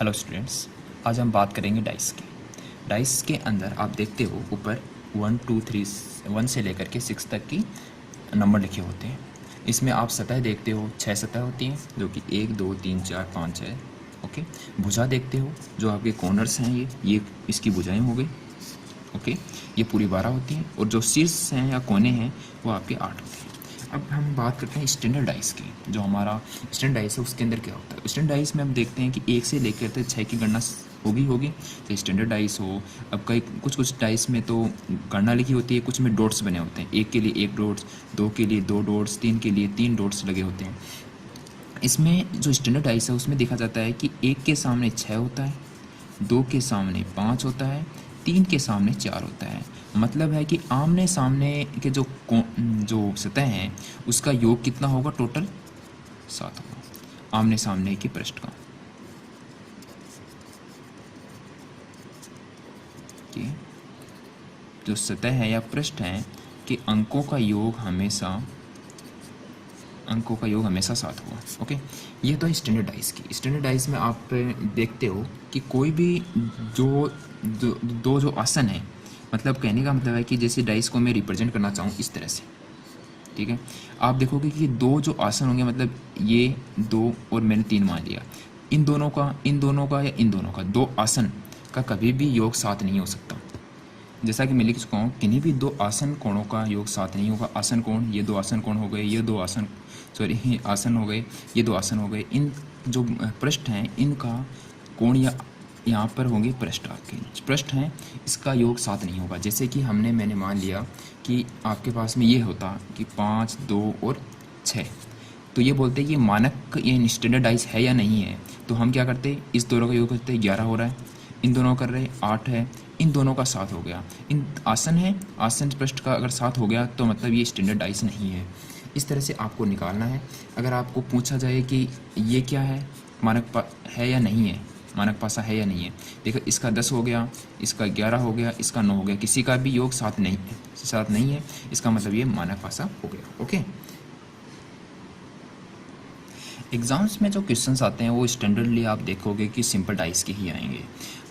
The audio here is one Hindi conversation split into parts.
हेलो स्टूडेंट्स, आज हम बात करेंगे डाइस की। डाइस के अंदर आप देखते हो ऊपर 1 2 3 1 से लेकर के 6 तक की नंबर लिखे होते हैं। इसमें आप सतह देखते हो, 6 सतह होती हैं जो कि 1 2 3 4 5 6। ओके, भुजा देखते हो जो आपके कॉर्नर्स हैं, ये इसकी भुजाएं हो गई। ओके, ये पूरी 12 होती हैं और जो शीर्ष हैं या कोने हैं वो आपके 8 होते हैं। अब हम बात करते हैं स्टैंडर्ड डाइस की। जो हमारा स्टैंडर्ड डाइस है उसके अंदर क्या होता है। स्टैंडर्ड डाइस में हम देखते हैं कि 1 से लेकर के 6 की गणना होगी तो स्टैंडर्ड डाइस हो। अब कई कुछ डाइस में तो गणना लिखी होती है, कुछ में डॉट्स बने होते हैं। 1 के लिए 1 डॉट्स, 2 के लिए 2 डॉट्स, 3 के लिए 3 डॉट्स लगे होते हैं। इसमें जो स्टैंडर्ड डाइस है उसमें देखा जाता है कि 1 के सामने 6 होता है, 2 के सामने 5 होता है, 3 के सामने 4 होता है। मतलब है कि आमने सामने के जो सतह हैं उसका योग कितना होगा, टोटल 7 होगा आमने सामने के पृष्ठ का। जो सतह है या पृष्ठ है कि अंकों का योग हमेशा 7 होगा। ओके, ये तो है स्टैंडर्ड डाइस की। स्टैंडर्ड डाइस में आप देखते हो कि कोई भी जो आसन है, मतलब कहने का मतलब है कि जैसे डाइस को मैं रिप्रेजेंट करना चाहूँ इस तरह से, ठीक है। आप देखोगे कि दो जो आसन होंगे, मतलब ये 2 और मैंने 3 मान लिया, इन दोनों का या इन दोनों का 2 आसन का कभी भी योग 7 नहीं हो सकता। जैसा कि मैं लिख चुका हूँ, किन्हीं भी 2 आसन कोणों का योग 7 नहीं होगा। आसन कोण, ये 2 आसन कोण हो गए, ये 2 आसन आसन हो गए, ये 2 आसन हो गए। इन जो पृष्ठ हैं इनका कोण या यहाँ पर होंगे पृष्ठ, आपके पृष्ठ हैं, इसका योग 7 नहीं होगा। जैसे कि मैंने मान लिया कि आपके पास में ये होता कि 5 2 और 6, तो ये बोलते हैं कि मानक ये स्टैंडर्डाइज है या नहीं है। तो हम क्या करते, इस दोनों का योग करते 11 हो रहा है, इन दोनों कर रहे 8 है, इन दोनों का 7 हो गया। इन आसन है, आसन पृष्ठ का अगर 7 हो गया तो मतलब ये स्टैंडर्डाइज नहीं है। इस तरह से आपको निकालना है। अगर आपको पूछा जाए कि ये क्या है, मानक है या नहीं है, मानक पासा है या नहीं है, देखो इसका 10 हो गया, इसका 11 हो गया, इसका 9 हो गया, किसी का भी योग 7 नहीं है, इसका मतलब ये मानक पासा हो गया। ओके, एग्ज़ाम्स में जो क्वेश्चंस आते हैं वो स्टैंडर्डली आप देखोगे कि सिंपल डाइस के ही आएंगे।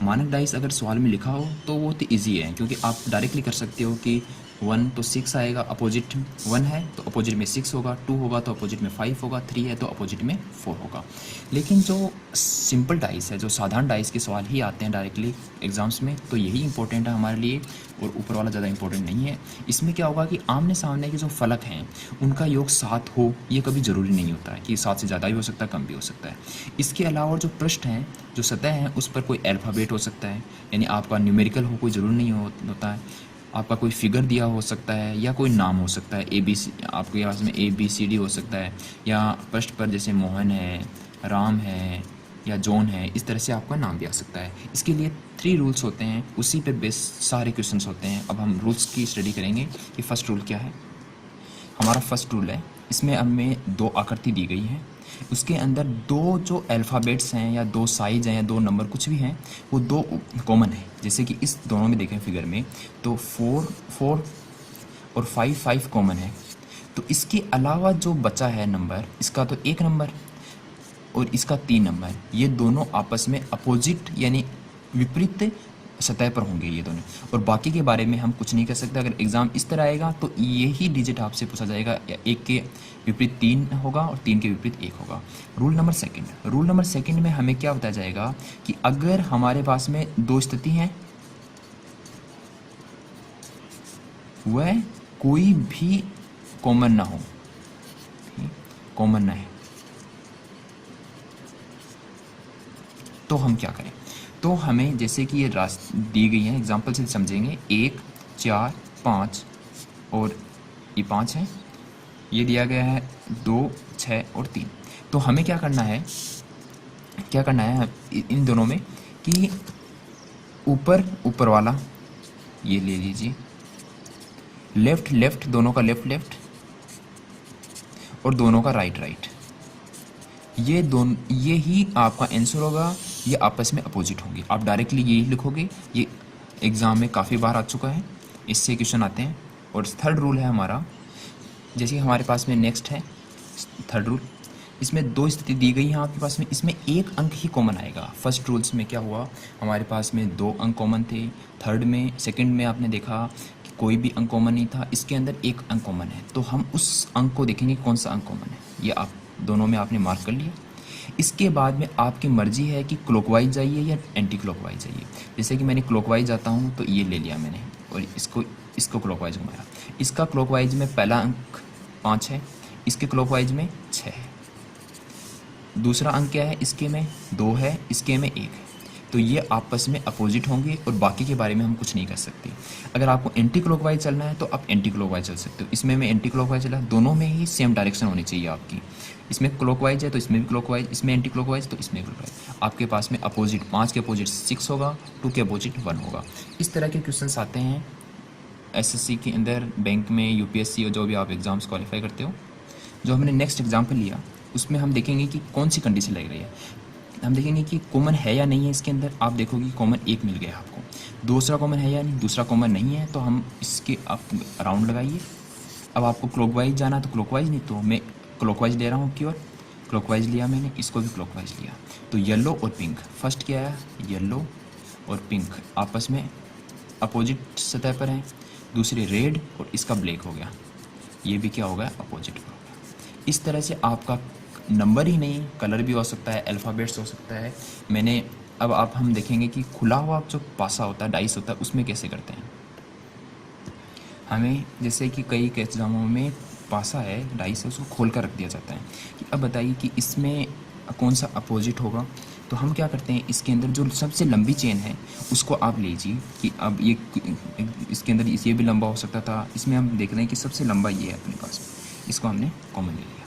मानक डाइस अगर सवाल में लिखा हो तो वो तो ईजी है, क्योंकि आप डायरेक्टली कर सकते हो कि 1 तो 6 आएगा, अपोजिट 1 है तो अपोजिट में 6 होगा, 2 होगा तो अपोजिट में 5 होगा, 3 है तो अपोजिट में 4 होगा। लेकिन जो सिंपल डाइस है, जो साधारण डाइस के सवाल ही आते हैं डायरेक्टली एग्ज़ाम्स में, तो यही इंपॉर्टेंट है हमारे लिए, और ऊपर वाला ज़्यादा इंपॉर्टेंट नहीं है। इसमें क्या होगा कि आमने सामने के जो फलक हैं उनका योग 7 हो, ये कभी ज़रूरी नहीं होता है कि 7 से ज़्यादा भी हो सकता है, कम भी हो सकता है। इसके अलावा जो पृष्ठ हैं, जो सतह हैं, उस पर कोई अल्फ़ाबेट हो सकता है, यानी आपका न्यूमेरिकल हो, कोई ज़रूरी नहीं होता है। आपका कोई फिगर दिया हो सकता है या कोई नाम हो सकता है, ABC, आपके पास में ABCD हो सकता है, या पृष्ठ पर जैसे मोहन है, राम है या जॉन है, इस तरह से आपका नाम भी आ सकता है। इसके लिए 3 रूल्स होते हैं, उसी पे बेस सारे क्वेश्चंस होते हैं। अब हम रूल्स की स्टडी करेंगे कि फर्स्ट रूल क्या है। हमारा फर्स्ट रूल है, इसमें हमें 2 आकृति दी गई है, उसके अंदर 2 जो अल्फ़ाबेट्स हैं या 2 साइज हैं या 2 नंबर कुछ भी हैं, वो 2 कॉमन है। जैसे कि इस दोनों में देखें फिगर में, तो 4 4 और 5 5 कॉमन है। तो इसके अलावा जो बचा है नंबर, इसका तो 1 नंबर और इसका 3 नंबर, ये दोनों आपस में अपोजिट यानी विपरीत सतह पर होंगे ये दोनों, और बाकी के बारे में हम कुछ नहीं कर सकते। अगर एग्ज़ाम इस तरह आएगा तो यही डिजिट आपसे पूछा जाएगा, या 1 के विपरीत 3 होगा और 3 के विपरीत 1 होगा। रूल नंबर सेकंड में हमें क्या बताया जाएगा कि अगर हमारे पास में 2 स्थिति हैं, वह कोई भी कॉमन ना हो, कॉमन ना है, तो हम क्या करें। तो हमें जैसे कि ये रास्ते दी गई हैं, एग्जाम्पल से समझेंगे। 1 4 5 और ये 5 है, ये दिया गया है 2 6 और 3। तो हमें क्या करना है इन दोनों में कि ऊपर वाला ये ले लीजिए, लेफ्ट दोनों का लेफ्ट और दोनों का राइट, ये ही आपका आंसर होगा। ये आपस में अपोजिट होंगे, आप डायरेक्टली यही लिखोगे। ये एग्ज़ाम में काफ़ी बार आ चुका है, इससे क्वेश्चन आते हैं। और थर्ड रूल है हमारा, जैसे हमारे पास में नेक्स्ट है थर्ड रूल, इसमें दो स्थिति दी गई है आपके पास में, इसमें एक अंक ही कॉमन आएगा। फर्स्ट रूल्स में क्या हुआ, हमारे पास में दो अंक कॉमन थे, थर्ड में सेकंड में आपने देखा कि कोई भी अंक कॉमन नहीं था, इसके अंदर एक अंक कॉमन है। तो हम उस अंक को देखेंगे कौन सा अंक कॉमन है, ये आप दोनों में आपने मार्क कर लिया। इसके बाद में आपकी मर्जी है कि क्लॉकवाइज जाइए या एंटी क्लॉकवाइज जाइए। जैसे कि मैंने क्लॉकवाइज जाता हूँ तो ये ले लिया मैंने और इसको क्लॉकवाइज घुमाया। इसका क्लॉकवाइज में पहला अंक 5 है, इसके क्लॉकवाइज में 6 है। दूसरा अंक क्या है, इसके में 2 है, इसके में 1 है। तो ये आपस में अपोजिट होंगे और बाकी के बारे में हम कुछ नहीं कर सकते। अगर आपको एंटी क्लॉकवाइज चलना है तो आप एंटी क्लॉकवाइज चल सकते हो। इसमें मैं एंटी क्लॉकवाइज चला, दोनों में ही सेम डायरेक्शन होनी चाहिए आपकी। इसमें क्लॉकवाइज है तो इसमें भी क्लॉकवाइज, इसमें एंटी क्लॉकवाइज तो इसमें क्लॉकवाइज। आपके पास में अपोजिट 5 के अपोजिट 6 होगा, 2 के अपोजिट 1 होगा। इस तरह के क्वेश्चन आते हैं एसएससी के अंदर, बैंक में, यूपीएससी और जो भी आप एग्ज़ाम्स क्वालिफाई करते हो। जो हमने नेक्स्ट एग्जाम्पल लिया उसमें हम देखेंगे कि कौन सी कंडीशन लग रही है। हम देखेंगे कि कॉमन है या नहीं है इसके अंदर। आप देखोगे कॉमन 1 मिल गया आपको, दूसरा कॉमन है या नहीं, दूसरा कॉमन नहीं है, तो हम इसके आप राउंड लगाइए। अब आपको क्लॉकवाइज जाना तो क्लॉकवाइज, नहीं तो मैं क्लॉकवाइज ले रहा हूँ क्यों, क्लॉकवाइज लिया मैंने, इसको भी क्लॉकवाइज लिया। तो येलो और पिंक, फर्स्ट क्या है, येलो और पिंक आपस में अपोजिट सतह पर हैं। दूसरे रेड और इसका ब्लैक हो गया, ये भी क्या हो गया, अपोजिट हो गया। इस तरह से आपका नंबर ही नहीं, कलर भी हो सकता है, अल्फ़ाबेट्स हो सकता है। मैंने अब आप हम देखेंगे कि खुला हुआ जो पासा होता है, डाइस होता है, उसमें कैसे करते हैं। हमें जैसे कि कई एग्जामों में पासा है, डाइस है, उसको खोल कर रख दिया जाता है कि अब बताइए कि इसमें कौन सा अपोजिट होगा। तो हम क्या करते हैं, इसके अंदर जो सबसे लंबी चेन है उसको आप लीजिए कि अब ये इसके अंदर ये भी लंबा हो सकता था। इसमें हम देख रहे हैं कि सबसे लंबा ये है अपने पास, इसको हमने कॉमन ले लिया।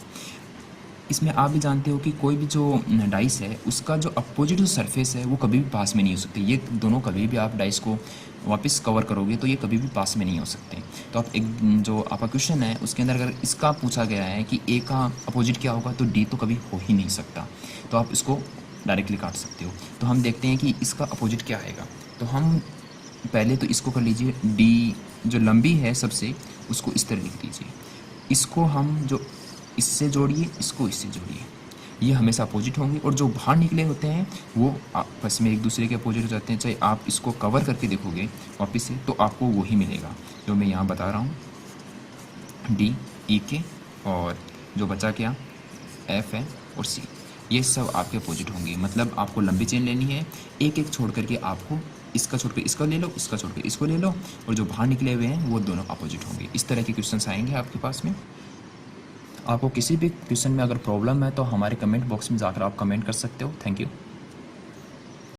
इसमें आप भी जानते हो कि कोई भी जो डाइस है उसका जो अपोजिट जो सरफेस है वो कभी भी पास में नहीं हो सकती। ये दोनों कभी भी आप डाइस को वापस कवर करोगे तो ये कभी भी पास में नहीं हो सकते। तो आप एक जो आपका क्वेश्चन है उसके अंदर अगर इसका पूछा गया है कि ए का अपोजिट क्या होगा तो डी तो कभी हो ही नहीं सकता, तो आप इसको डायरेक्टली काट सकते हो। तो हम देखते हैं कि इसका अपोजिट क्या आएगा। तो हम पहले तो इसको कर लीजिए, डी जो लंबी है सबसे उसको इस तरह लिख दीजिए, इसको हम जो इससे जोड़िए, इसको इससे जोड़िए, ये हमेशा अपोजिट होंगे। और जो बाहर निकले होते हैं वो आपस में एक दूसरे के अपोजिट हो जाते हैं। चाहे आप इसको कवर करके देखोगे वापस से तो आपको वही मिलेगा जो मैं यहाँ बता रहा हूँ, डी, ई के, और जो बचा क्या, एफ है और सी, ये सब आपके अपोजिट होंगे। मतलब आपको लंबी चेन लेनी है, एक एक छोड़ करके आपको इसका छोड़ कर इसका ले लो, इसका छोड़ कर इसको ले लो, और जो बाहर निकले हुए हैं वो दोनों अपोजिट होंगे। इस तरह के क्वेश्चन आएंगे आपके पास में। आपको किसी भी क्वेश्चन में अगर प्रॉब्लम है तो हमारे कमेंट बॉक्स में जाकर आप कमेंट कर सकते हो। Thank you.